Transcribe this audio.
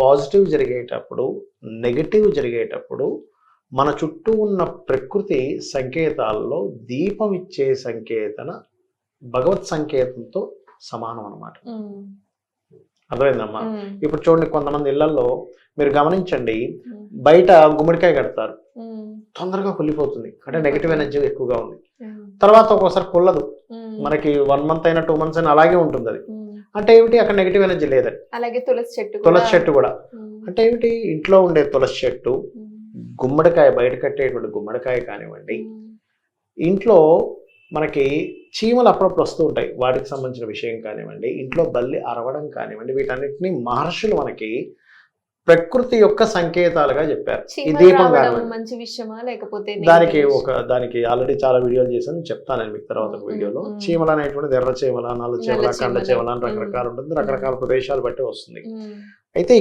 Positive జరిగేటప్పుడు, negative జరిగేటప్పుడు మన చుట్టూ ఉన్న ప్రకృతి సంకేతాల్లో దీపం ఇచ్చే సంకేతన భగవత్ సంకేతంతో సమానం అన్నమాట. అర్థమైందమ్మా? ఇప్పుడు చూడండి, కొంతమంది ఇళ్లలో మీరు గమనించండి, బయట గుమ్మడికాయ కడతారు, తొందరగా కుళ్ళిపోతుంది, అంటే నెగిటివ్ ఎనర్జీ ఎక్కువగా ఉంది. తర్వాత ఒక్కోసారి కుళ్ళదు, మనకి 1 month అయినా 2 months అయినా అలాగే ఉంటుంది. అది అంటే ఏమిటి? అక్కడ నెగిటివ్ ఎనర్జీ లేదని. అలాగే తులసి చెట్టు కూడా అంటే ఏమిటి? ఇంట్లో ఉండే తులసి చెట్టు, గుమ్మడికాయ, బయట కట్టేటువంటి గుమ్మడికాయ కానివ్వండి, ఇంట్లో మనకి చీమలు అప్పుడప్పుడు వస్తూ ఉంటాయి, వాటికి సంబంధించిన విషయం కానివ్వండి, ఇంట్లో బల్లి అరవడం కానివ్వండి, వీటన్నిటిని మహర్షులు మనకి ప్రకృతి యొక్క సంకేతాలుగా చెప్పారు. ఈ దీపం మంచి విషయమా లేకపోతే దానికి ఆల్రెడీ చాలా వీడియోలు చేశాను, చెప్తాను మీకు తర్వాత ఒక వీడియోలో. చీమలు అనేటువంటిది ఎర్ర చీమల, నల్ల చీమల, కండ చీమల అని రకరకాలు ఉంటుంది, రకరకాల ప్రదేశాలు బట్టి వస్తుంది. అయితే